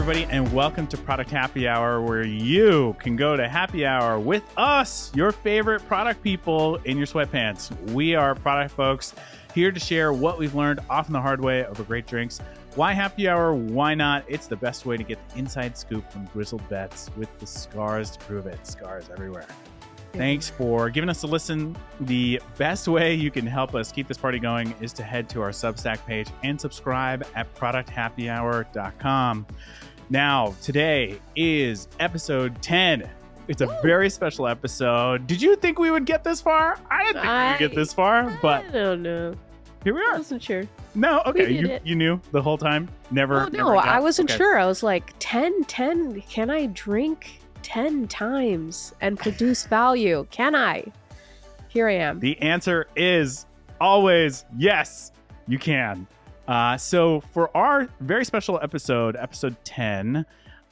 everybody, and welcome to Product Happy Hour, where you can go to happy hour with us, your favorite product people in your sweatpants. We are product folks here to share what we've learned often the hard way over great drinks. Why happy hour? Why not? It's the best way to get the inside scoop from grizzled vets with the scars to prove it. Scars everywhere. Thanks for giving us a listen. The best way you can help us keep this party going is to head to our Substack page and subscribe at producthappyhour.com. Now, today is episode 10. It's a very special episode. Did you think we would get this far? I didn't think we would get this far, but I don't know. Here we are. I wasn't sure. No, okay. You knew the whole time? Never? Oh, no, I wasn't sure. I was like, 10, can I drink 10 times and produce value? Can I? Here I am. The answer is always yes, you can. So for our very special episode 10,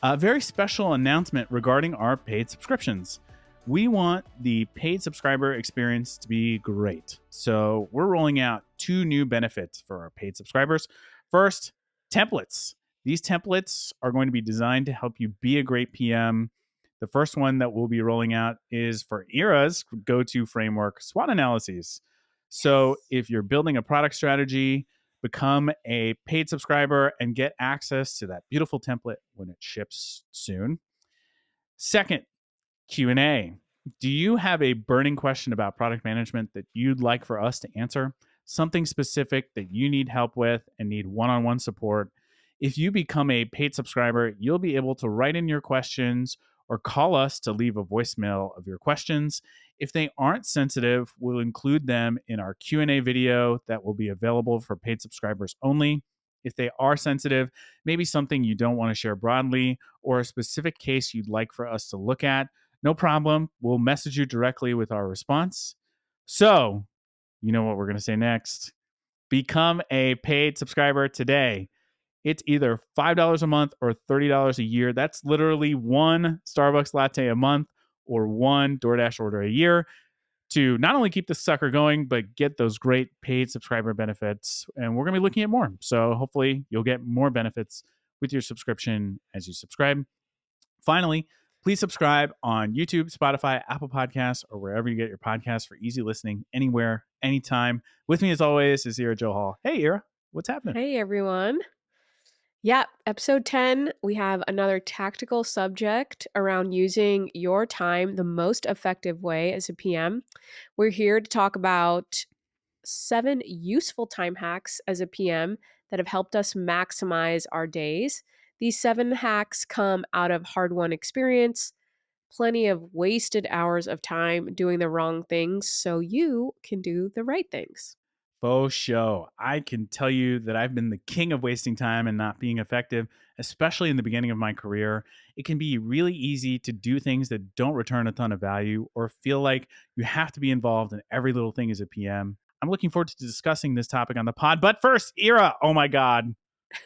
a very special announcement regarding our paid subscriptions. We want the paid subscriber experience to be great. So we're rolling out 2 new benefits for our paid subscribers. First, templates. These templates are going to be designed to help you be a great PM. The first one that we'll be rolling out is for Ira's go-to framework, SWOT analyses. So if you're building a product strategy, become a paid subscriber and get access to that beautiful template when it ships soon. Second, Q&A. Do you have a burning question about product management that you'd like for us to answer? Something specific that you need help with and need one-on-one support? If you become a paid subscriber, you'll be able to write in your questions or call us to leave a voicemail of your questions. If they aren't sensitive, we'll include them in our Q&A video that will be available for paid subscribers only. If they are sensitive, maybe something you don't want to share broadly or a specific case you'd like for us to look at, no problem. We'll message you directly with our response. So, you know what we're going to say next. Become a paid subscriber today. It's either $5 a month or $30 a year. That's literally one Starbucks latte a month or one DoorDash order a year to not only keep the sucker going, but get those great paid subscriber benefits. And we're going to be looking at more. So hopefully you'll get more benefits with your subscription as you subscribe. Finally, please subscribe on YouTube, Spotify, Apple Podcasts, or wherever you get your podcasts for easy listening anywhere, anytime. With me as always is Ira Joe Hall. Hey, Ira, what's happening? Hey, everyone. Yeah, episode 10, we have another tactical subject around using your time the most effective way as a PM. We're here to talk about 7 useful time hacks as a PM that have helped us maximize our days. These 7 hacks come out of hard-won experience, plenty of wasted hours of time doing the wrong things so you can do the right things. Faux show. I can tell you that I've been the king of wasting time and not being effective, especially in the beginning of my career. It can be really easy to do things that don't return a ton of value or feel like you have to be involved in every little thing as a PM. I'm looking forward to discussing this topic on the pod. But first, Ira, oh my God,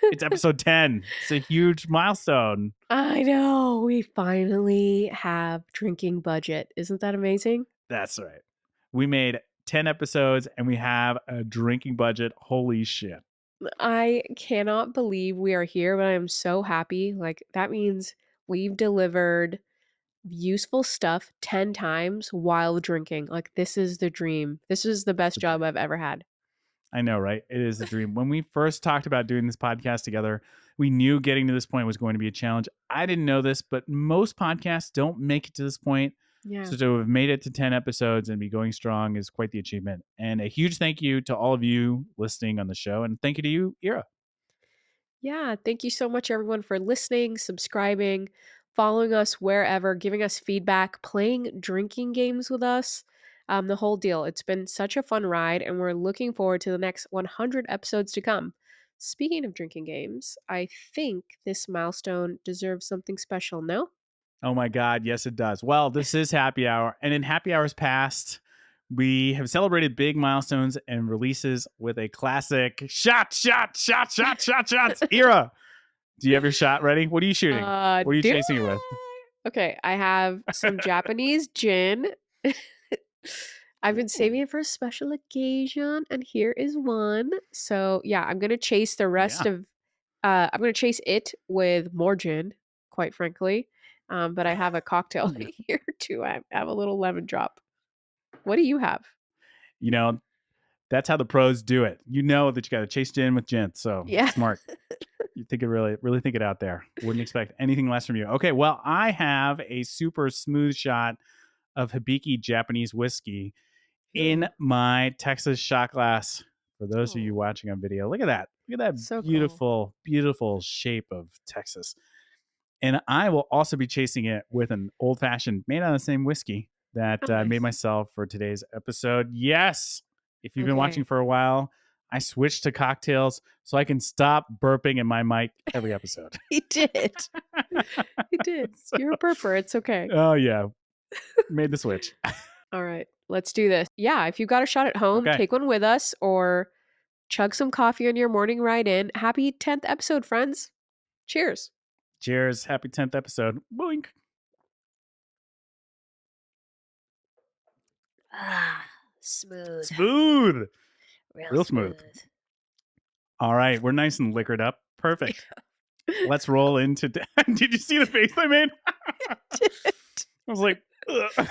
it's episode 10. It's a huge milestone. I know. We finally have drinking budget. Isn't that amazing? That's right. We made 10 episodes and we have a drinking budget. Holy shit. I cannot believe we are here, but I am so happy. Like, that means we've delivered useful stuff 10 times while drinking. Like, this is the dream. This is the best job I've ever had. I know, right? It is a dream. When we first talked about doing this podcast together, we knew getting to this point was going to be a challenge. I didn't know this, but most podcasts don't make it to this point. Yeah. So to have made it to 10 episodes and be going strong is quite the achievement. And a huge thank you to all of you listening on the show. And thank you to you, Ira. Yeah. Thank you so much, everyone, for listening, subscribing, following us wherever, giving us feedback, playing drinking games with us. The whole deal. It's been such a fun ride, and we're looking forward to the next 100 episodes to come. Speaking of drinking games, I think this milestone deserves something special, no? Oh my God. Yes, it does. Well, this is happy hour. And in happy hours past, we have celebrated big milestones and releases with a classic shots. Ira, do you have your shot ready? What are you shooting? What are you chasing it with? Okay, I have some Japanese gin. I've been saving it for a special occasion, and here is one. So yeah, I'm gonna chase the rest of I'm gonna chase it with more gin, quite frankly. But I have a cocktail Yeah. here too. I have a little lemon drop. What do you have? You know, that's how the pros do it. You know that you got to chase gin with gin. So Yeah. smart. You think it really think it out there. Wouldn't expect anything less from you. Okay, well, I have a super smooth shot of Hibiki Japanese whiskey in Ooh. my Texas shot glass. For those of you Oh, watching on video, look at that. Look at that so cool. beautiful, beautiful shape of Texas. And I will also be chasing it with an old fashioned made out of the same whiskey that Oh, I made nice. myself for today's episode. Yes, if you've been watching Okay. for a while, I switched to cocktails so I can stop burping in my mic every episode. He did. He did. So, You're a burper. It's okay. oh, yeah, made the switch. All right, let's do this. Yeah, if you've got a shot at home, Okay, take one with us or chug some coffee on your morning ride in. Happy 10th episode, friends. Cheers. cheers. Happy 10th episode. Boink. Ah, smooth. Smooth. Real Real smooth. smooth. All right, we're nice and liquored up. Perfect. Let's roll into. Did you see the face I made? I was like, ugh.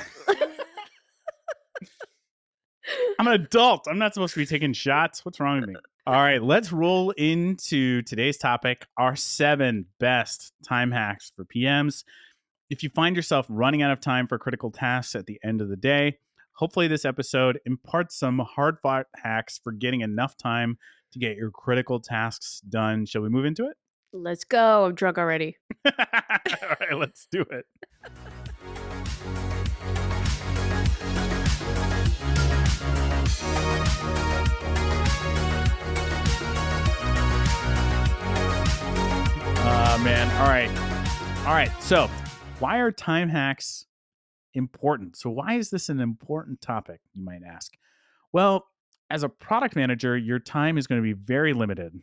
I'm an adult. I'm not supposed to be taking shots. What's wrong with me? All right, let's roll into today's topic, our 7 best time hacks for PMs. If you find yourself running out of time for critical tasks at the end of the day, hopefully this episode imparts some hard-fought hacks for getting enough time to get your critical tasks done. Shall we move into it? Let's go. I'm drunk already. All right, let's do it. Man. All right. All right. So, why are time hacks important? So, why is this an important topic, you might ask? Well, as a product manager, your time is going to be very limited.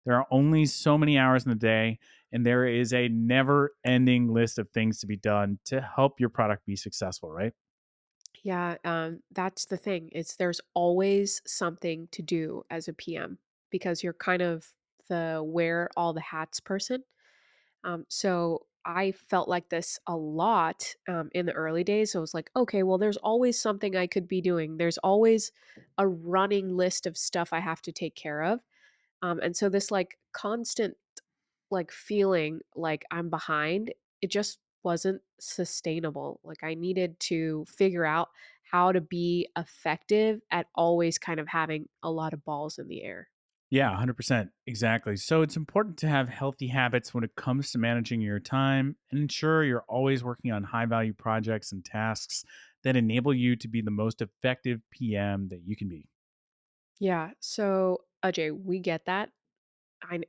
There are only so many hours in the day, and there is a never ending list of things to be done to help your product be successful, right? Yeah, that's the thing. It's there's always something to do as a PM because you're kind of the wear all the hats person. So I felt like this a lot in the early days. So I was like, okay, well, there's always something I could be doing. There's always a running list of stuff I have to take care of. And so this like constant like feeling like I'm behind, it just wasn't sustainable. Like I needed to figure out how to be effective at always kind of having a lot of balls in the air. Yeah, 100%. Exactly. So it's important to have healthy habits when it comes to managing your time and ensure you're always working on high value projects and tasks that enable you to be the most effective PM that you can be. Yeah. So Ajay, we get that.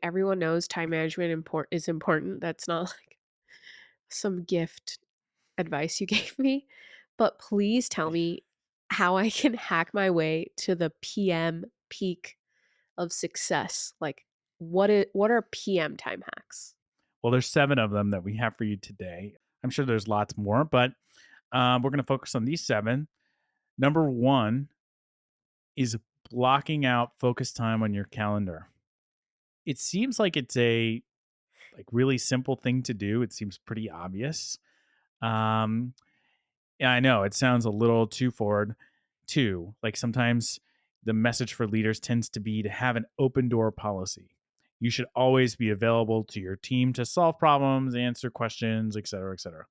Everyone knows time management is important. That's not like some gift advice you gave me. But please tell me how I can hack my way to the PM peak of success. Like what are PM time hacks? Well, there's 7 of them that we have for you today. I'm sure there's lots more, but we're going to focus on these 7. Number 1 is blocking out focus time on your calendar. It seems like it's a really simple thing to do. It seems pretty obvious. Um, Yeah, I know. It sounds a little too forward, too. Like sometimes the message for leaders tends to be to have an open door policy. You should always be available to your team to solve problems, answer questions, et cetera, et cetera.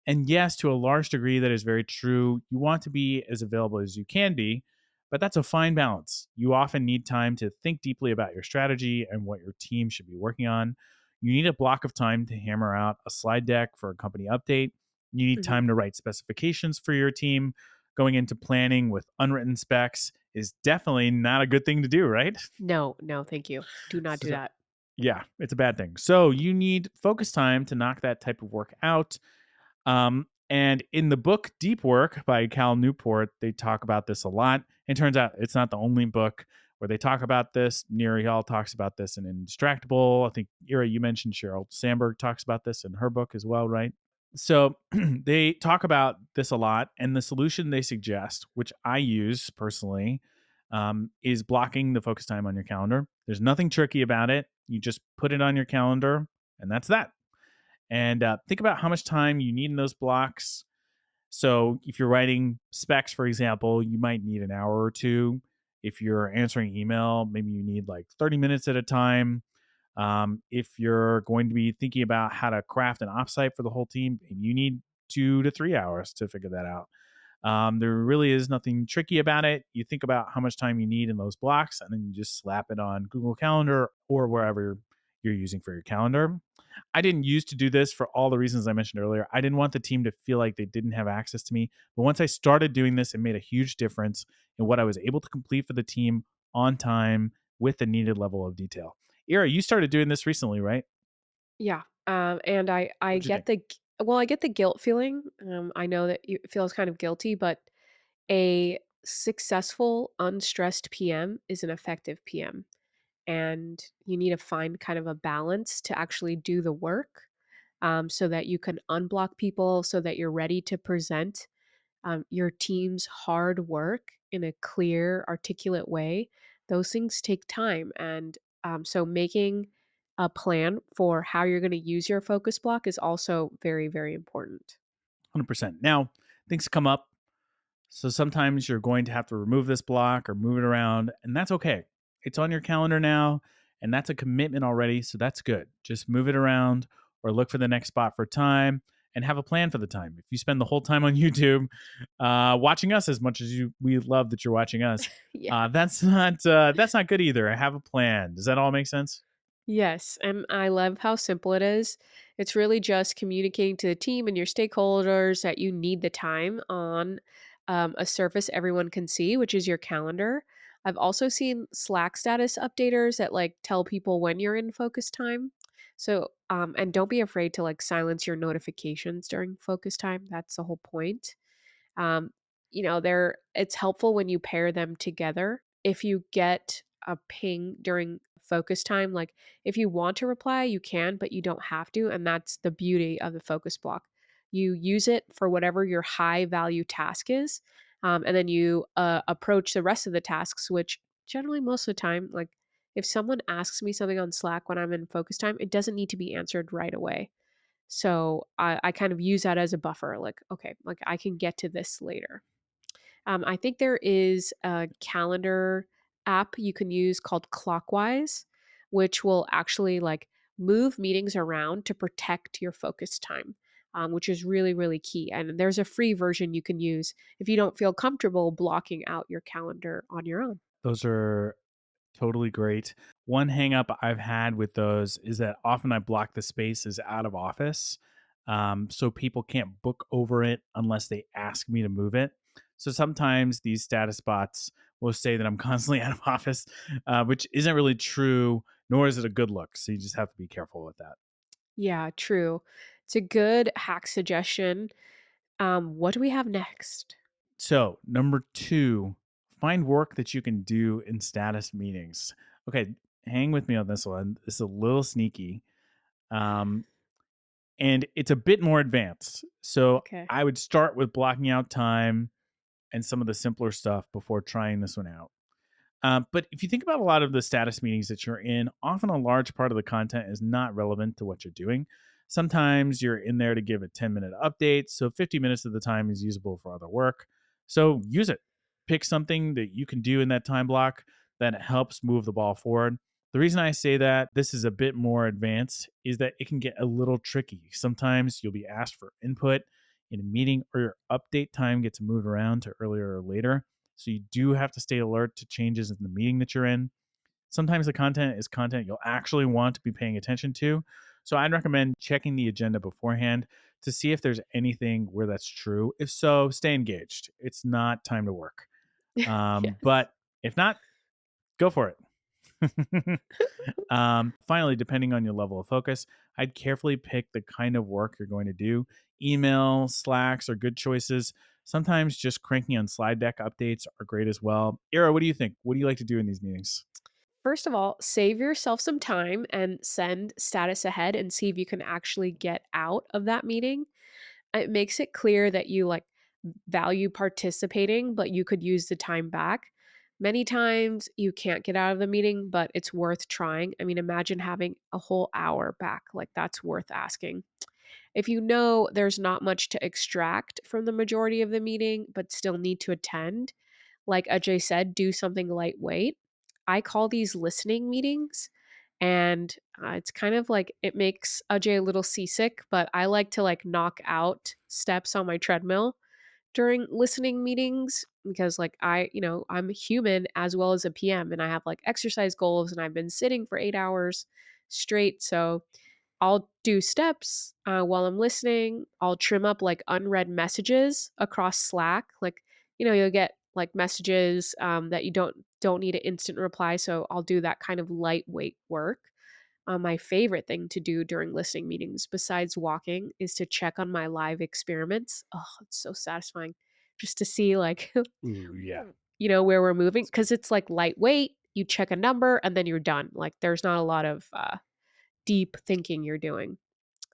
And yes, to a large degree, that is very true. You want to be as available as you can be, but that's a fine balance. You often need time to think deeply about your strategy and what your team should be working on. You need a block of time to hammer out a slide deck for a company update. You need Mhm. time to write specifications for your team. Going into planning with unwritten specs is definitely not a good thing to do, right? No, no, thank you. Do not do So, that. yeah, it's a bad thing. So you need focus time to knock that type of work out. And in the book Deep Work by Cal Newport, they talk about this a lot. And it turns out it's not the only book where they talk about this. Neri Hall talks about this in Indistractable. I think, Ira, you mentioned Sheryl Sandberg talks about this in her book as well, right? So they talk about this a lot. And the solution they suggest, which I use personally, is blocking the focus time on your calendar. There's nothing tricky about it. You just put it on your calendar, and that's that. And think about how much time you need in those blocks. So if you're writing specs, for example, you might need an hour or two. If you're answering email, maybe you need like 30 minutes at a time. If you're going to be thinking about how to craft an offsite for the whole team, you need 2 to 3 hours to figure that out. There really is nothing tricky about it. You think about how much time you need in those blocks, and then you just slap it on Google Calendar or wherever you're using for your calendar. I didn't used to do this for all the reasons I mentioned earlier. I didn't want the team to feel like they didn't have access to me. But once I started doing this, it made a huge difference in what I was able to complete for the team on time with the needed level of detail. Ira, you started doing this recently, right? Yeah. And I What'd you think? get I get the guilt feeling. I know that it feels kind of guilty, but a successful, unstressed PM is an effective PM. And you need to find kind of a balance to actually do the work, so that you can unblock people, so that you're ready to present your team's hard work in a clear, articulate way. Those things take time. And so making a plan for how you're going to use your focus block is also very, very important. 100%. Now, things come up. So sometimes you're going to have to remove this block or move it around, and that's okay. It's on your calendar now, and that's a commitment already. So that's good. Just move it around or look for the next spot for time and have a plan for the time. If you spend the whole time on YouTube watching us as much as we love that you're watching us, Yeah. that's not good either. I have a plan. Does that all make sense? Yes, and I love how simple it is. It's really just communicating to the team and your stakeholders that you need the time on a surface everyone can see, which is your calendar. I've also seen Slack status updaters that like tell people when you're in focus time. So, and don't be afraid to like silence your notifications during focus time. That's the whole point. um, they're it's helpful when you pair them together. If you get a ping during focus time, like if you want to reply you can, but you don't have to, and that's the beauty of the focus block. You use it for whatever your high value task is, and then you approach the rest of the tasks, which generally most of the time, like if someone asks me something on Slack when I'm in focus time, it doesn't need to be answered right away. So I kind of use that as a buffer. Like, okay, like I can get to this later. I think there is a calendar app you can use called Clockwise, which will actually like move meetings around to protect your focus time, which is really, really key. And there's a free version you can use if you don't feel comfortable blocking out your calendar on your own. Those are totally great. One hang up I've had with those is that often I block the spaces out of office. So people can't book over it unless they ask me to move it. So sometimes these status bots will say that I'm constantly out of office, which isn't really true, nor is it a good look. So you just have to be careful with that. Yeah, true. It's a good hack suggestion. What do we have next? So, number two, find work that you can do in status meetings. Okay, hang with me on this one. This is a little sneaky. Um, and it's a bit more advanced. So Okay. I would start with blocking out time and some of the simpler stuff before trying this one out. But if you think about a lot of the status meetings that you're in, often a large part of the content is not relevant to what you're doing. Sometimes you're in there to give a 10-minute update, so 50 minutes of the time is usable for other work. So use it. Pick something that you can do in that time block that helps move the ball forward. The reason I say that this is a bit more advanced is that it can get a little tricky. Sometimes you'll be asked for input in a meeting, or your update time gets moved around to earlier or later. So you do have to stay alert to changes in the meeting that you're in. Sometimes the content is content you'll actually want to be paying attention to. So I'd recommend checking the agenda beforehand to see if there's anything where that's true. If so, stay engaged. It's not time to work. Yes. But if not, go for it. Finally, depending on your level of focus, I'd carefully pick the kind of work you're going to do. Email, Slacks are good choices. Sometimes just cranking on slide deck updates are great as well. Ira, what do you think? What do you like to do in these meetings? First of all, save yourself some time and send status ahead and see if you can actually get out of that meeting. It makes it clear that you like value participating, but you could use the time back. Many times you can't get out of the meeting, but it's worth trying. I mean, imagine having a whole hour back. Like, that's worth asking. If you know there's not much to extract from the majority of the meeting, but still need to attend, like Ajay said, do something lightweight. I call these listening meetings. And it's kind of like it makes Ajay a little seasick, but I like to like knock out steps on my treadmill during listening meetings because like I'm human as well as a PM, and I have like exercise goals, and I've been sitting for 8 hours straight. So I'll do steps while I'm listening. I'll trim up like unread messages across Slack. Like, you'll get like messages that you don't need an instant reply. So I'll do that kind of lightweight work. My favorite thing to do during listening meetings, besides walking, is to check on my live experiments. Oh, it's so satisfying just to see like Ooh, yeah. where we're moving, because it's like lightweight. You check a number and then you're done. Like, there's not a lot of deep thinking you're doing.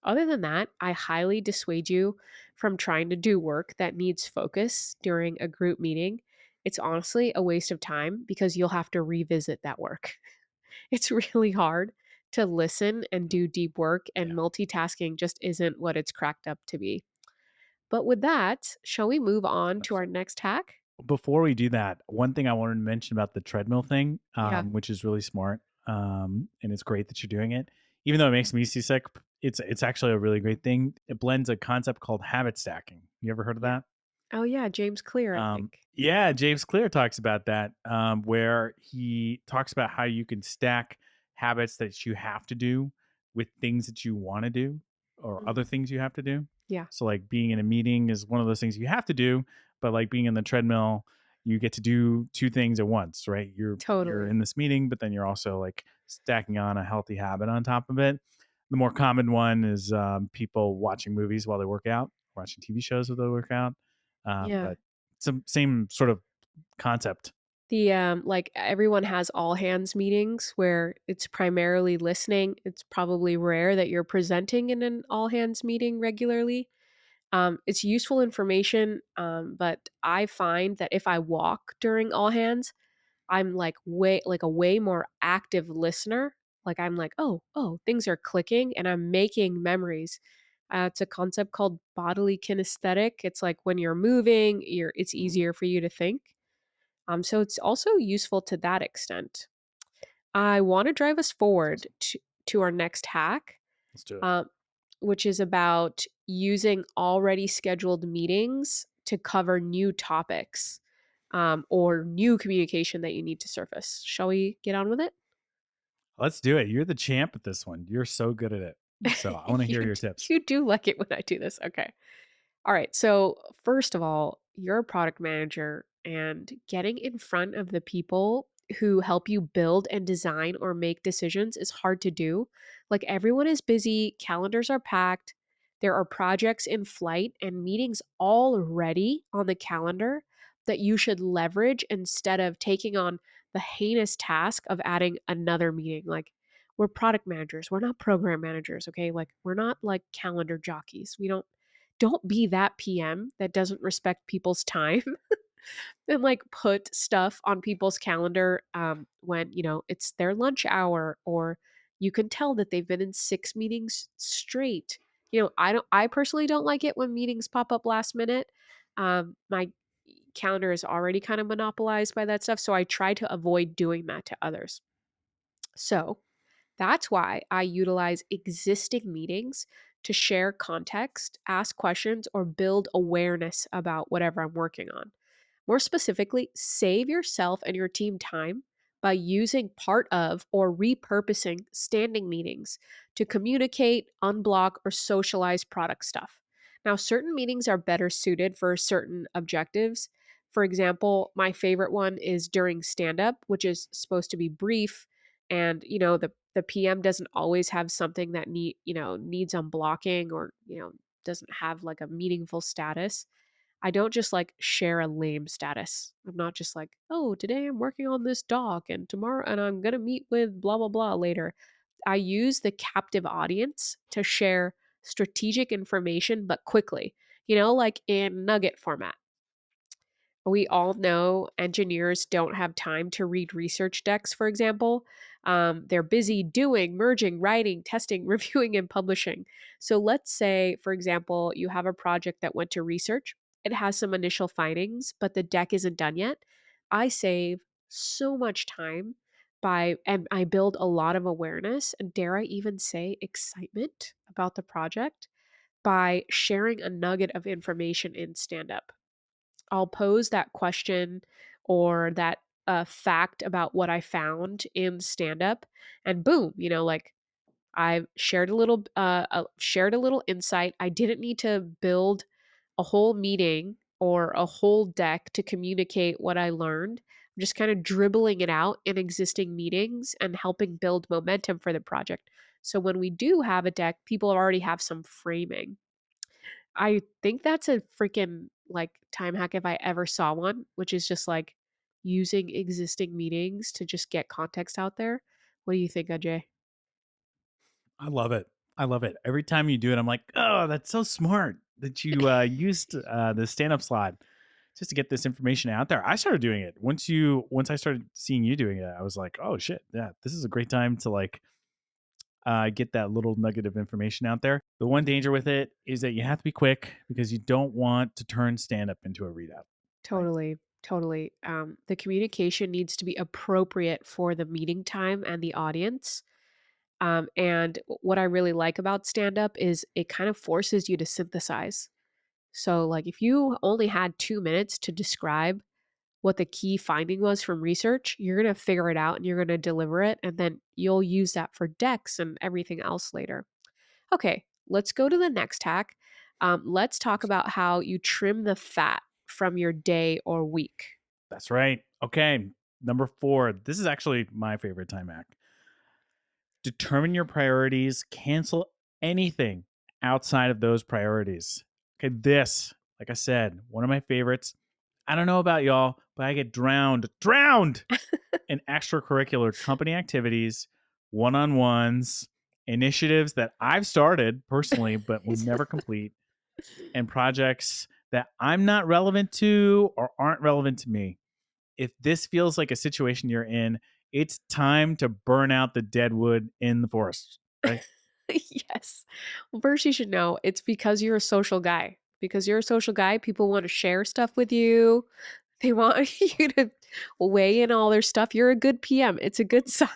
Other than that, I highly dissuade you from trying to do work that needs focus during a group meeting. It's honestly a waste of time because you'll have to revisit that work. It's really hard to listen and do deep work, and Yeah. multitasking just isn't what it's cracked up to be. But with that, shall we move on to our next hack? Before we do that, one thing I wanted to mention about the treadmill thing, Yeah. which is really smart, and it's great that you're doing it. Even though it makes me seasick, it's actually a really great thing. It blends a concept called habit stacking. You ever heard of Yeah. that? Oh yeah, James Clear, I Um, think. yeah, James Clear talks about that, where he talks about how you can stack habits that you have to do with things that you want to do or other Mhm. things you have to do. Yeah, So, like being in a meeting is one of those things you have to do, but like being in the treadmill, you get to do two things at once, right? You're totally. in this meeting, but then you're also like stacking on a healthy habit on top of it. The more common one is people watching movies while they work out, watching TV shows while they work out. Yeah. But some same sort of concept. The like everyone has all hands meetings where it's primarily listening. It's probably rare that you're presenting in an all hands meeting regularly. It's useful information, but I find that if I walk during all hands, I'm like a way more active listener. Like, I'm like, oh, things are clicking, and I'm making memories. It's a concept called bodily kinesthetic. It's like when you're moving, it's easier for you to think. So it's also useful to that extent. I want to drive us forward to our next hack, Let's do it. um, which is about using already scheduled meetings to cover new topics or new communication that you need to surface. Shall we get on with it? Let's do it. You're the champ at this one. You're so good at it. So I want to hear you your tips. you do like it when I do this. Okay. All right. So, first of all, you're a product manager, and getting in front of the people who help you build and design or make decisions is hard to do. Like, everyone is busy, calendars are packed, there are projects in flight, and meetings already on the calendar that you should leverage instead of taking on the heinous task of adding another meeting. Like, we're product managers, we're not program managers, okay? Like, we're not like calendar jockeys. We don't be that PM that doesn't respect people's time and like put stuff on people's calendar when it's their lunch hour, or you can tell that they've been in 6 meetings straight. I personally don't like it when meetings pop up last minute. My calendar is already kind of monopolized by that stuff, so I try to avoid doing that to others. So that's why I utilize existing meetings to share context, ask questions, or build awareness about whatever I'm working on. More specifically, save yourself and your team time by using part of or repurposing standing meetings to communicate, unblock, or socialize product stuff. Now, certain meetings are better suited for certain objectives. For example, my favorite one is during stand up, which is supposed to be brief, and the PM doesn't always have something that needs unblocking, or doesn't have like a meaningful status. I don't just like share a lame status. I'm not just like, oh, today I'm working on this doc, and tomorrow and I'm going to meet with blah blah blah later. I use the captive audience to share strategic information but quickly, like in nugget format. We all know engineers don't have time to read research decks, for example. They're busy doing, merging, writing, testing, reviewing, and publishing. So let's say, for example, you have a project that went to research. It has some initial findings, but the deck isn't done yet. I save so much time and I build a lot of awareness, and dare I even say excitement about the project by sharing a nugget of information in stand up. I'll pose that question or that fact about what I found in stand up, and boom, like I shared a little insight. I didn't need to build a whole meeting or a whole deck to communicate what I learned. I'm just kind of dribbling it out in existing meetings and helping build momentum for the project. So when we do have a deck, people already have some framing. I think that's a freaking, like, time hack if I ever saw one, which is just, like, using existing meetings to just get context out there. What do you think, Ajay? I love it. I love it. Every time you do it, I'm like, oh, that's so smart that you used the stand up slide just to get this information out there. I started doing it once I started seeing you doing it. I was like, oh shit, yeah, this is a great time to like get that little nugget of information out there. The one danger with it is that you have to be quick because you don't want to turn stand up into a readout, right? Totally, totally. The communication needs to be appropriate for the meeting time and the audience. And what I really like about stand up is it kind of forces you to synthesize. So, like, if you only had 2 minutes to describe what the key finding was from research, you're going to figure it out and you're going to deliver it. And then you'll use that for decks and everything else later. Okay, let's go to the next hack. Let's talk about how you trim the fat from your day or week. That's right. Okay. Number 4. This is actually my favorite time hack. Determine your priorities, cancel anything outside of those priorities. Okay, this, like I said, one of my favorites. I don't know about y'all, but I get drowned in extracurricular company activities, one on ones, initiatives that I've started personally, but will never complete, and projects that I'm not relevant to or aren't relevant to me. If this feels like a situation you're in, it's time to burn out the dead wood in the forest, right? Yes. Well, first, you should know it's because you're a social guy. Because you're a social guy, people want to share stuff with you. They want you to weigh in all their stuff. You're a good PM. It's a good sign.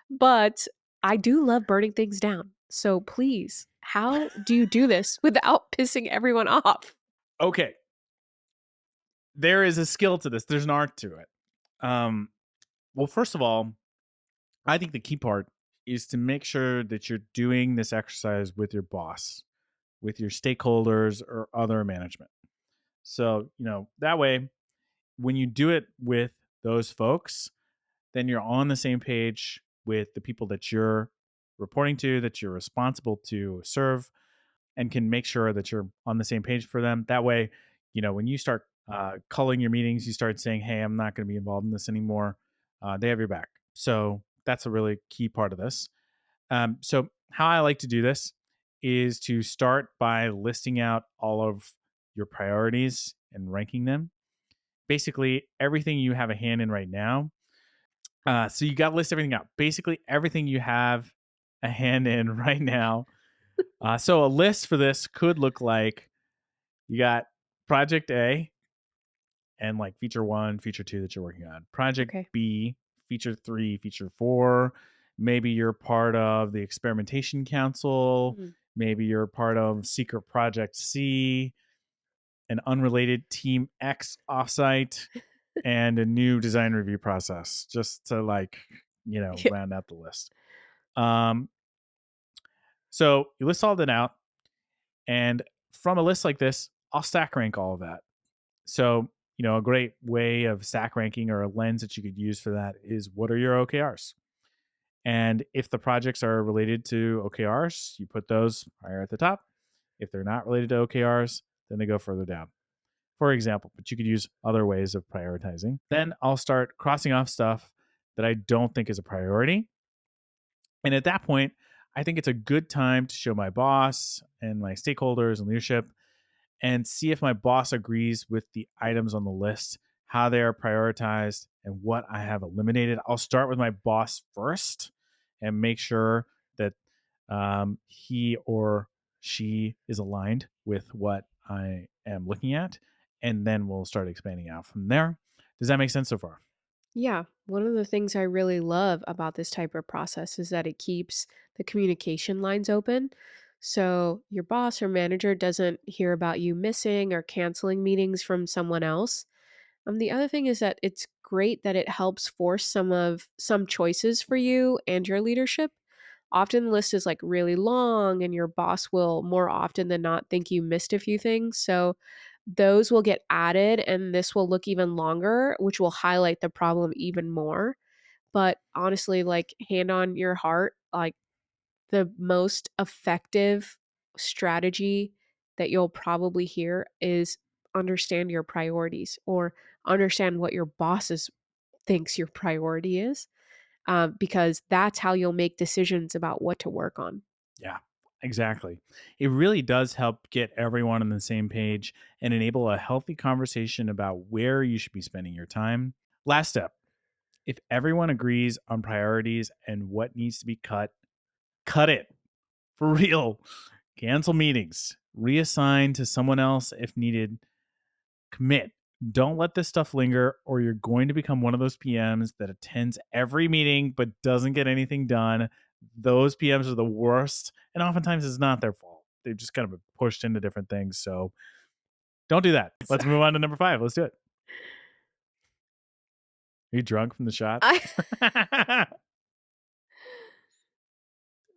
But I do love burning things down. So please, how do you do this without pissing everyone off? Okay. There is a skill to this. There's an art to it. Well, first of all, I think the key part is to make sure that you're doing this exercise with your boss, with your stakeholders, or other management. So, that way, when you do it with those folks, then you're on the same page with the people that you're reporting to, that you're responsible to serve, and can make sure that you're on the same page for them. That way, when you start calling your meetings, you start saying, hey, I'm not going to be involved in this anymore. They have your back. So that's a really key part of this. So, how I like to do this is to start by listing out all of your priorities and ranking them. Basically, everything you have a hand in right now. So, you got to list everything out. Basically, everything you have a hand in right now. So, a list for this could look like you got Project A and like feature 1, feature 2 that you're working on. Project Okay. B, feature 3, feature 4. Maybe you're part of the experimentation council. Mm. Maybe you're part of secret project C, an unrelated team X offsite, and a new design review process, just to like, Yeah. round out the list. Um, so you list all that out, and from a list like this, I'll stack rank all of that. So, a great way of stack ranking or a lens that you could use for that is what are your OKRs? And if the projects are related to OKRs, you put those higher at the top. If they're not related to OKRs, then they go further down, for example. But you could use other ways of prioritizing. Then I'll start crossing off stuff that I don't think is a priority. And at that point, I think it's a good time to show my boss and my stakeholders and leadership and see if my boss agrees with the items on the list, how they are prioritized, and what I have eliminated. I'll start with my boss first and make sure that he or she is aligned with what I am looking at. And then we'll start expanding out from there. Does that make sense so far? Yeah, one of the things I really love about this type of process is that it keeps the communication lines open. So your boss or manager doesn't hear about you missing or canceling meetings from someone else. The other thing is that it's great that it helps force some choices for you and your leadership. Often the list is like really long and your boss will more often than not think you missed a few things. So those will get added and this will look even longer, which will highlight the problem even more. But honestly, like hand on your heart, like the most effective strategy that you'll probably hear is understand your priorities or understand what your bosses thinks your priority is, because that's how you'll make decisions about what to work on. Yeah, exactly. It really does help get everyone on the same page and enable a healthy conversation about where you should be spending your time. Last step, if everyone agrees on priorities and what needs to be cut, cut it for real. Cancel meetings, reassign to someone else if needed, commit. Don't let this stuff linger, or you're going to become one of those PMs that attends every meeting but doesn't get anything done. Those PMs are the worst, and oftentimes it's not their fault. They've just kind of been pushed into different things. So don't do that. Let's move on to number 5. Let's do it. Are you drunk from the shots? I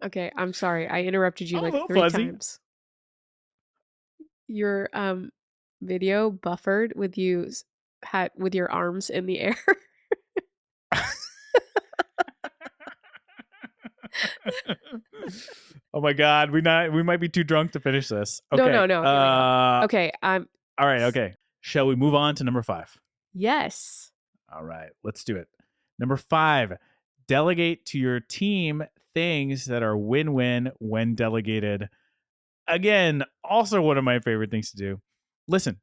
Okay, I'm sorry. I interrupted you I'm a like little 3 fuzzy. times. Your video buffered with had with your arms in the air. Oh my god, we might be too drunk to finish this. No, Okay. no, no. Here we go. Okay, All right, okay. Shall we move on to number 5? yes. All right, let's do it. Number 5, delegate to your team things that are win-win when delegated. Again, also one of my favorite things to do. Listen,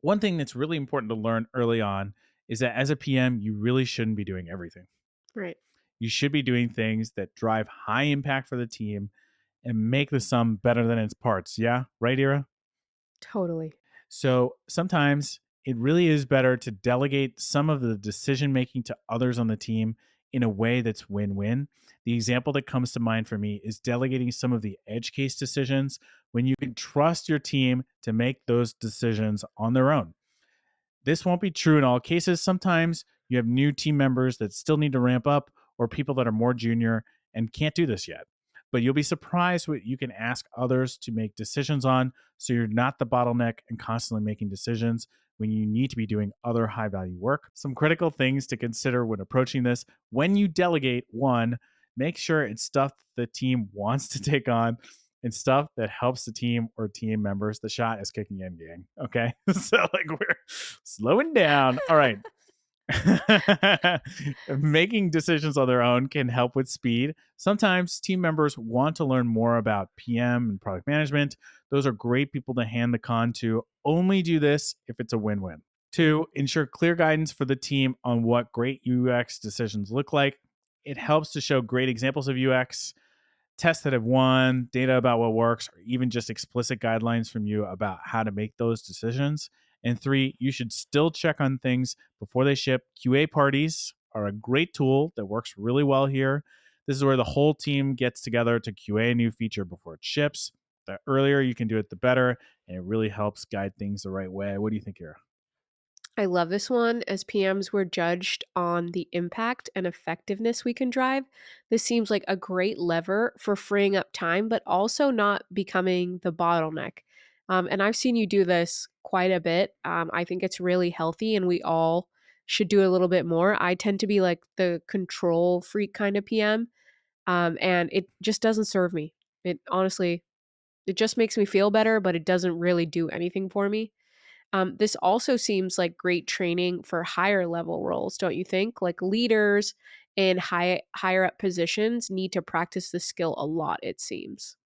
one thing that's really important to learn early on is that as a PM, you really shouldn't be doing everything. Right. You should be doing things that drive high impact for the team and make the sum better than its parts. Yeah, right, Ira? Totally. So sometimes it really is better to delegate some of the decision making to others on the team in a way that's win win. The example that comes to mind for me is delegating some of the edge case decisions when you can trust your team to make those decisions on their own. This won't be true in all cases. Sometimes you have new team members that still need to ramp up or people that are more junior and can't do this yet. But you'll be surprised what you can ask others to make decisions on so you're not the bottleneck and constantly making decisions when you need to be doing other high value work. Some critical things to consider when approaching this: when you delegate, one, make sure it's stuff the team wants to take on and stuff that helps the team or team members. The shot is kicking in, gang. Okay. So, like, we're slowing down. All right. Making decisions on their own can help with speed. Sometimes team members want to learn more about PM and product management. Those are great people to hand the con to. Only do this if it's a win win. Two, ensure clear guidance for the team on what great UX decisions look like. It helps to show great examples of UX, tests that have won, data about what works, or even just explicit guidelines from you about how to make those decisions. And three, you should still check on things before they ship. QA parties are a great tool that works really well here. This is where the whole team gets together to QA a new feature before it ships. The earlier you can do it, the better. And it really helps guide things the right way. What do you think, Kira? I love this one. As PMs, we're judged on the impact and effectiveness we can drive. This seems like a great lever for freeing up time, but also not becoming the bottleneck. And I've seen you do this quite a bit. I think it's really healthy, and we all should do a little bit more. I tend to be like the control freak kind of PM, and it just doesn't serve me. It honestly, it just makes me feel better, but it doesn't really do anything for me. This also seems like great training for higher level roles, don't you think? Like leaders in higher up positions need to practice this skill a lot, it seems.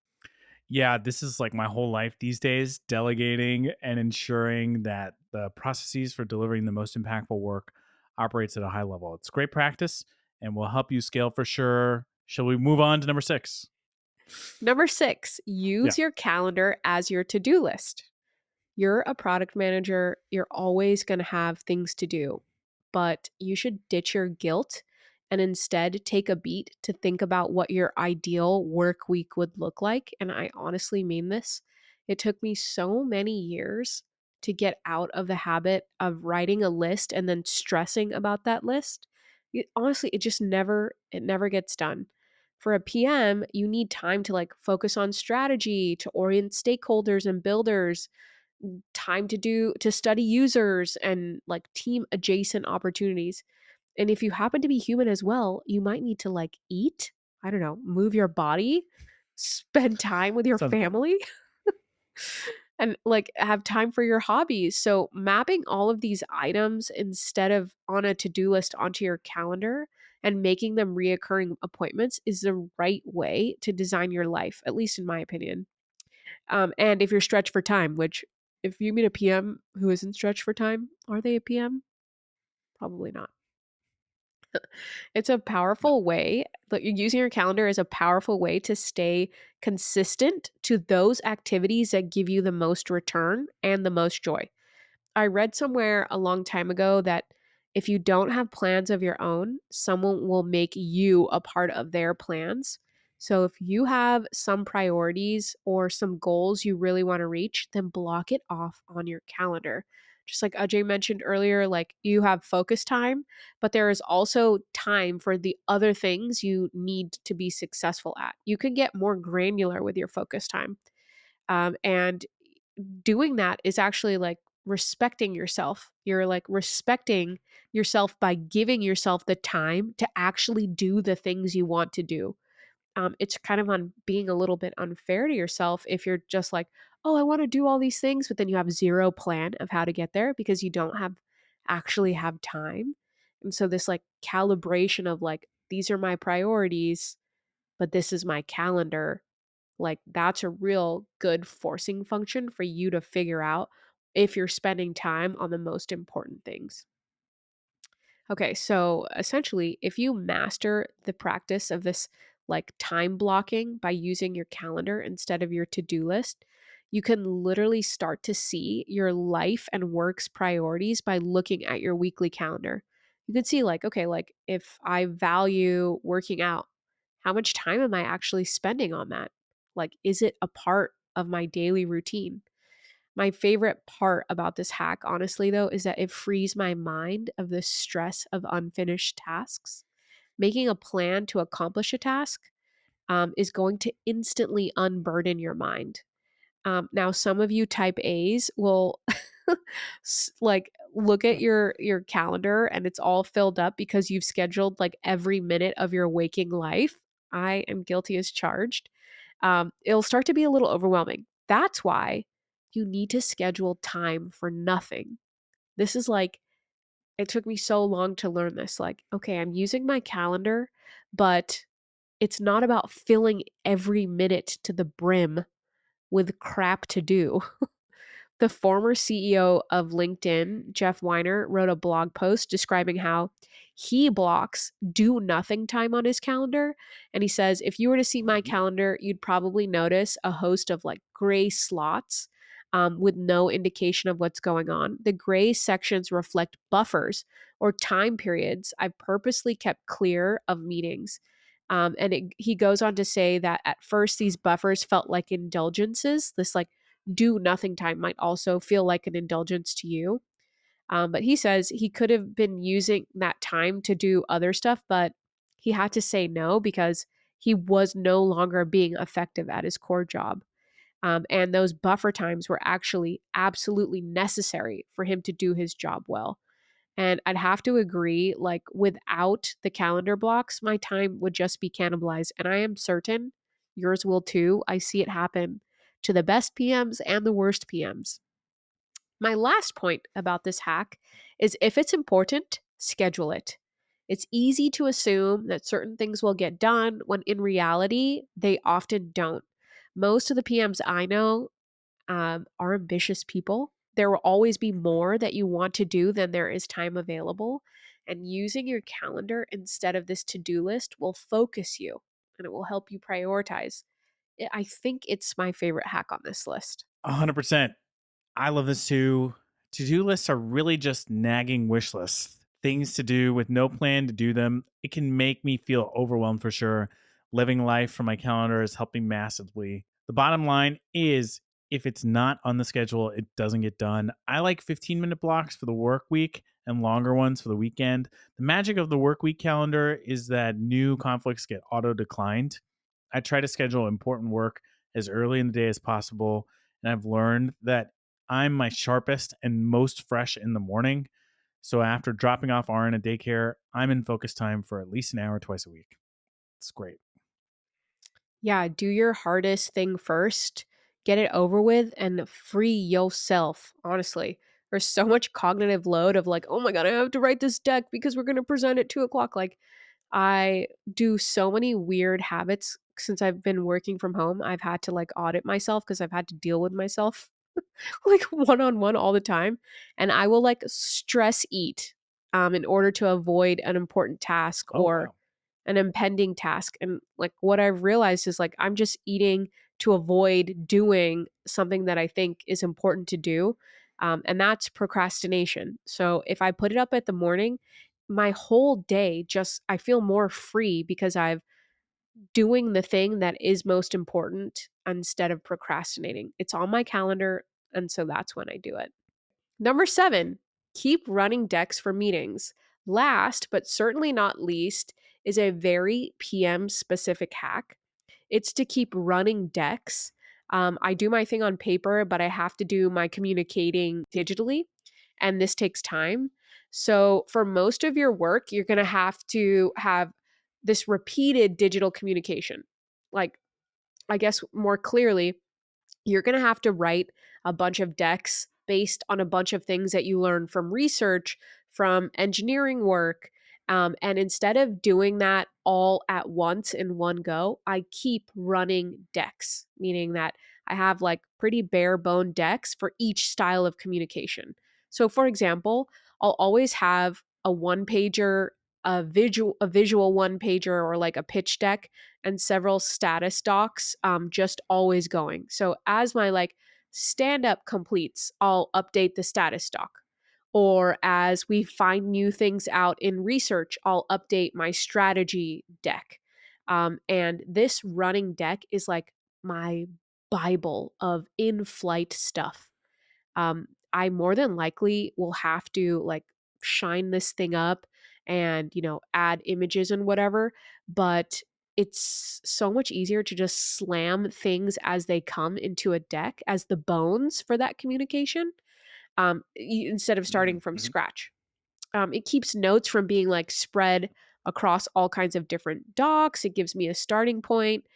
Yeah, this is like my whole life these days, delegating and ensuring that the processes for delivering the most impactful work operates at a high level. It's great practice and will help you scale for sure. Shall we move on to number 6? Number 6, Yeah. use your calendar as your to-do list. You're a product manager, you're always going to have things to do, but you should ditch your guilt and instead take a beat to think about what your ideal work week would look like. And I honestly mean this. It took me so many years to get out of the habit of writing a list and then stressing about that list. Honestly, it never gets done. For a PM, you need time to like focus on strategy, to orient stakeholders and builders, time to study users and like team adjacent opportunities. And if you happen to be human as well, you might need to like eat, I don't know, move your body, spend time with your Sounds family, and like have time for your hobbies. So mapping all of these items instead of on a to-do list onto your calendar and making them reoccurring appointments is the right way to design your life, at least in my opinion. And if you're stretched for time, which if you meet a PM who isn't stretched for time, are they a PM? Probably not. It's a no. powerful way, but using your calendar is a powerful way to stay consistent to those activities that give you the most return and the most joy. I read somewhere a long time ago that if you don't have plans of your own, someone will make you a part of their plans. So if you have some priorities or some goals you really want to reach, then block it off on your calendar. Just like Ajay mentioned earlier, like you have focus time, but there is also time for the other things you need to be successful at. You can get more granular with your focus time. And doing that is actually like respecting yourself. You're like respecting yourself by giving yourself the time to actually do the things you want to do. It's kind of on being a little bit unfair to yourself if you're just like, oh, I want to do all these things, but then you have zero plan of how to get there because you don't have actually have time. And so this like calibration of like, these are my priorities, but this is my calendar, like that's a real good forcing function for you to figure out if you're spending time on the most important things. Okay, so essentially, if you master the practice of this like time blocking by using your calendar instead of your to do list, you can literally start to see your life and work's priorities by looking at your weekly calendar. You can see, like, okay, like if I value working out, how much time am I actually spending on that? Like, is it a part of my daily routine? My favorite part about this hack, honestly, though, is that it frees my mind of the stress of unfinished tasks. Making a plan to accomplish a task is going to instantly unburden your mind. Now, some of you type A's will like look at your calendar and it's all filled up because you've scheduled like every minute of your waking life. I am guilty as charged. It'll start to be a little overwhelming. That's why you need to schedule time for nothing. This is like, it took me so long to learn this. Like, okay, I'm using my calendar, but it's not about filling every minute to the brim with crap to do. The former CEO of LinkedIn, Jeff Weiner, wrote a blog post describing how he blocks do nothing time on his calendar. And he says, if you were to see my calendar, you'd probably notice a host of like gray slots with no indication of what's going on. The gray sections reflect buffers or time periods I've purposely kept clear of meetings. He goes on to say that at first these buffers felt like indulgences, this like do nothing time might also feel like an indulgence to you. But he says he could have been using that time to do other stuff, but he had to say no because he was no longer being effective at his core job. And those buffer times were actually absolutely necessary for him to do his job well. And I'd have to agree, like, without the calendar blocks, my time would just be cannibalized. And I am certain yours will too. I see it happen to the best PMs and the worst PMs. My last point about this hack is if it's important, schedule it. It's easy to assume that certain things will get done when in reality, they often don't. Most of the PMs I know are ambitious people. There will always be more that you want to do than there is time available. And using your calendar instead of this to do list will focus you and it will help you prioritize. I think it's my favorite hack on this list. 100%. I love this too. To-do lists are really just nagging wish lists, things to do with no plan to do them. It can make me feel overwhelmed for sure. Living life from my calendar is helping massively. The bottom line is if it's not on the schedule, it doesn't get done. I like 15-minute blocks for the work week and longer ones for the weekend. The magic of the work week calendar is that new conflicts get auto declined. I try to schedule important work as early in the day as possible, and I've learned that I'm my sharpest and most fresh in the morning. So after dropping off Aaron at daycare, I'm in focus time for at least an hour twice a week. It's great. Yeah, do your hardest thing first, get it over with, and free yourself. Honestly, there's so much cognitive load of like, oh my God, I have to write this deck because we're going to present at 2 o'clock. Like, I do so many weird habits since I've been working from home. I've had to like audit myself because I've had to deal with myself like one on one all the time. And I will like stress eat in order to avoid an important task Oh, or wow. an impending task. And like what I've realized is like I'm just eating to avoid doing something that I think is important to do. And that's procrastination. So if I put it up at the morning, my whole day just I feel more free because I've doing the thing that is most important instead of procrastinating. It's on my calendar, and so that's when I do it. Number 7, keep running decks for meetings. Last, but certainly not least, is a very PM specific hack. It's to keep running decks. I do my thing on paper, but I have to do my communicating digitally, and this takes time. So, for most of your work, you're going to have this repeated digital communication. Like, I guess more clearly, you're going to have to write a bunch of decks based on a bunch of things that you learn from research, from engineering work. And instead of doing that all at once in one go, I keep running decks, meaning that I have like pretty bare bone decks for each style of communication. So, for example, I'll always have a one pager, a visual one pager, or like a pitch deck and several status docs just always going. So as my like stand up completes, I'll update the status doc. Or as we find new things out in research, I'll update my strategy deck. And this running deck is like my Bible of in flight stuff. I more than likely will have to like shine this thing up and, add images and whatever. But it's so much easier to just slam things as they come into a deck as the bones for that communication instead of starting from Mhm. scratch. It keeps notes from being like spread across all kinds of different docs. It gives me a starting point.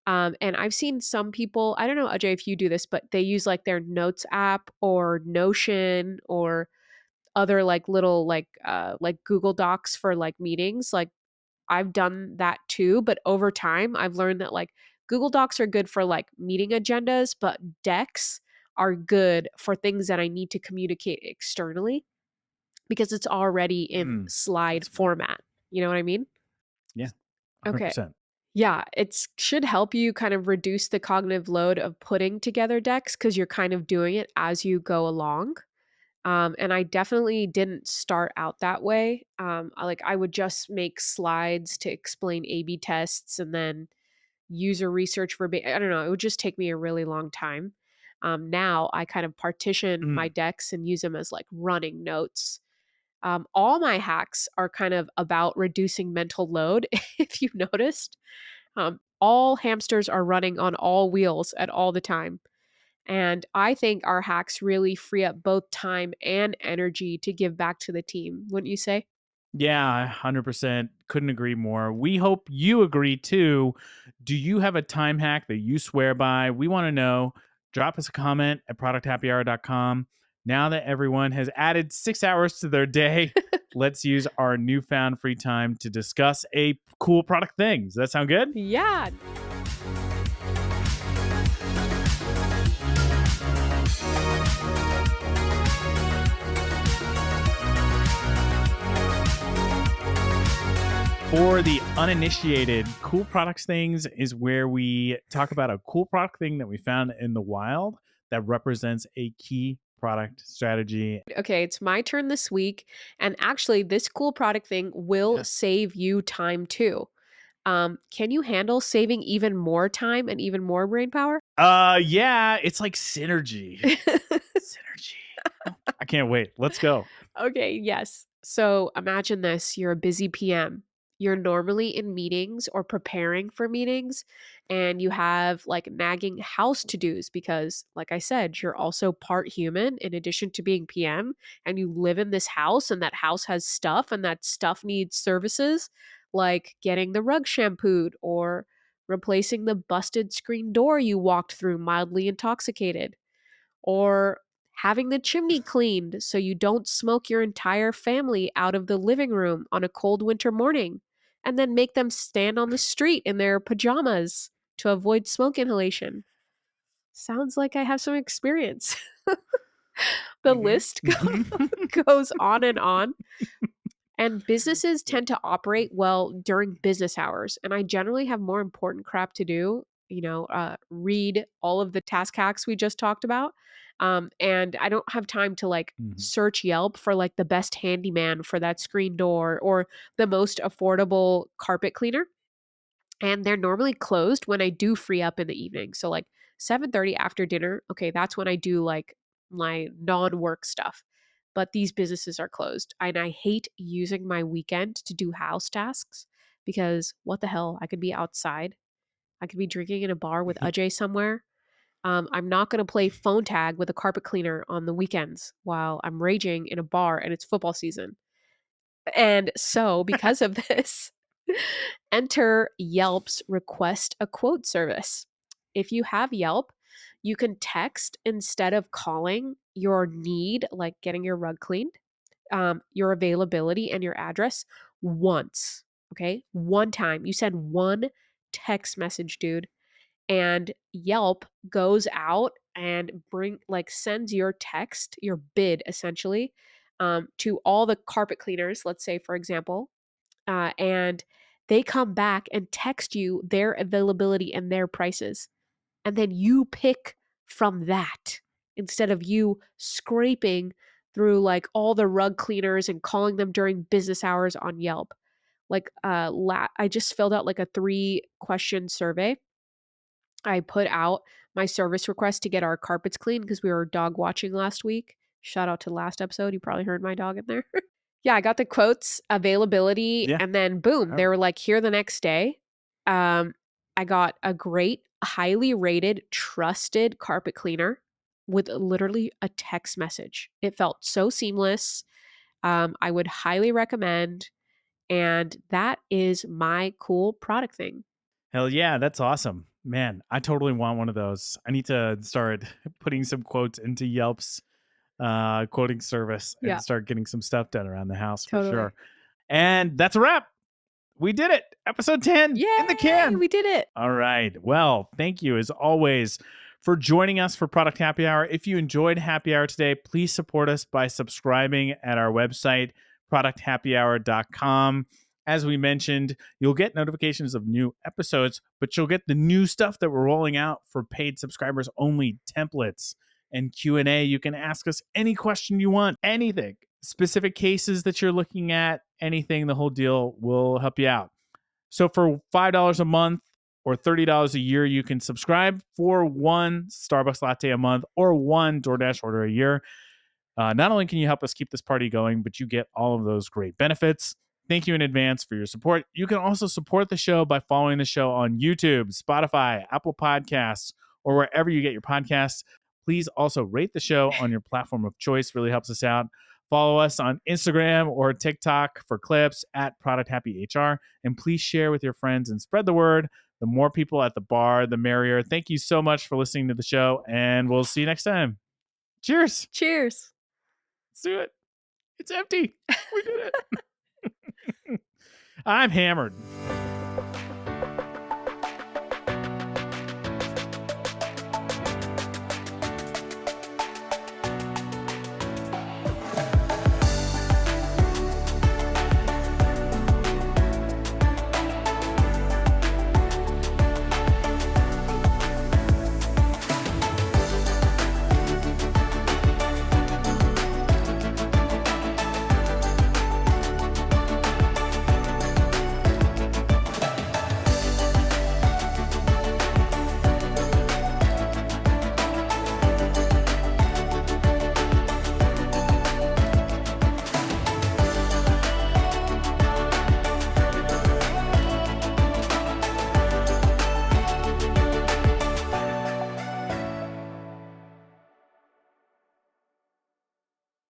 And I've seen some people, I don't know, Ajay, if you do this, but they use like their notes app or Notion or other like little like Google Docs for like meetings. Like I've done that too, but over time I've learned that like Google Docs are good for like meeting agendas, but decks are good for things that I need to communicate externally because it's already in slide That's smart. format. You know what I mean? Yeah, Okay. 100%. Yeah, it should help you kind of reduce the cognitive load of putting together decks because you're kind of doing it as you go along. And I definitely didn't start out that way. I would just make slides to explain A/B tests and then user research I don't know. It would just take me a really long time. Now I kind of partition my Mm. decks and use them as like running notes. All my hacks are kind of about reducing mental load. If you noticed, all hamsters are running on all wheels at all the time. And I think our hacks really free up both time and energy to give back to the team, wouldn't you say? Yeah, 100%. Couldn't agree more. We hope you agree too. Do you have a time hack that you swear by? We want to know. Drop us a comment at producthappyhour.com. Now that everyone has added 6 hours to their day, let's use our newfound free time to discuss a cool product thing. Does that sound good? Yeah. For the uninitiated, cool products things is where we talk about a cool product thing that we found in the wild that represents a key product strategy. Okay, it's my turn this week. And actually, this cool product thing will save you time too. Can you handle saving even more time and even more brain power? Yeah, it's like synergy. Synergy. I can't wait. Let's go. Okay, yes. So imagine this, you're a busy PM. You're normally in meetings or preparing for meetings, and you have like nagging house to dos because, like I said, you're also part human in addition to being PM, and you live in this house, and that house has stuff, and that stuff needs services like getting the rug shampooed or replacing the busted screen door you walked through mildly intoxicated, or having the chimney cleaned so you don't smoke your entire family out of the living room on a cold winter morning, and then make them stand on the street in their pajamas to avoid smoke inhalation. Sounds like I have some experience. The list goes on and on. And businesses tend to operate well during business hours. And I generally have more important crap to do, read all of the task hacks we just talked about. And I don't have time to like search Yelp for like the best handyman for that screen door or the most affordable carpet cleaner. And they're normally closed when I do free up in the evening. So like 7:30 after dinner, okay, that's when I do like my non-work stuff. But these businesses are closed. And I hate using my weekend to do house tasks because what the hell? I could be outside. I could be drinking in a bar with Ajay somewhere. I'm not going to play phone tag with a carpet cleaner on the weekends while I'm raging in a bar and it's football season. And so, because of this, enter Yelp's request a quote service. If you have Yelp, you can text instead of calling your need, like getting your rug cleaned, your availability and your address once. Okay. One time. You send one text message, dude. And Yelp goes out and sends your text, your bid essentially, to all the carpet cleaners, let's say, for example, and they come back and text you their availability and their prices. And then you pick from that instead of you scraping through like all the rug cleaners and calling them during business hours on Yelp. Like I just filled out like a 3-question survey. I put out my service request to get our carpets cleaned because we were dog watching last week. Shout out to the last episode. You probably heard my dog in there. Yeah, I got the quotes, availability, Yeah. and then boom, they Oh. were like here the next day. I got a great, highly rated, trusted carpet cleaner with literally a text message. It felt so seamless. I would highly recommend, and that is my cool product thing. Hell yeah, that's awesome. Man, I totally want one of those. I need to start putting some quotes into Yelp's quoting service and Yeah. start getting some stuff done around the house for Totally. sure. And that's a wrap. We did it. Episode 10 in the can. We did it. All right. Well, thank you as always for joining us for Product Happy Hour. If you enjoyed Happy Hour today, please support us by subscribing at our website, producthappyhour.com. As we mentioned, you'll get notifications of new episodes, but you'll get the new stuff that we're rolling out for paid subscribers only, templates and Q&A. You can ask us any question you want, anything, specific cases that you're looking at, anything, the whole deal will help you out. So for $5 a month or $30 a year, you can subscribe for one Starbucks latte a month or one DoorDash order a year. Not only can you help us keep this party going, but you get all of those great benefits. Thank you in advance for your support. You can also support the show by following the show on YouTube, Spotify, Apple Podcasts, or wherever you get your podcasts. Please also rate the show on your platform of choice. Really helps us out. Follow us on Instagram or TikTok for clips at Product Happy HR. And please share with your friends and spread the word. The more people at the bar, the merrier. Thank you so much for listening to the show, and we'll see you next time. Cheers. Cheers. Let's do it. It's empty. We did it. I'm hammered.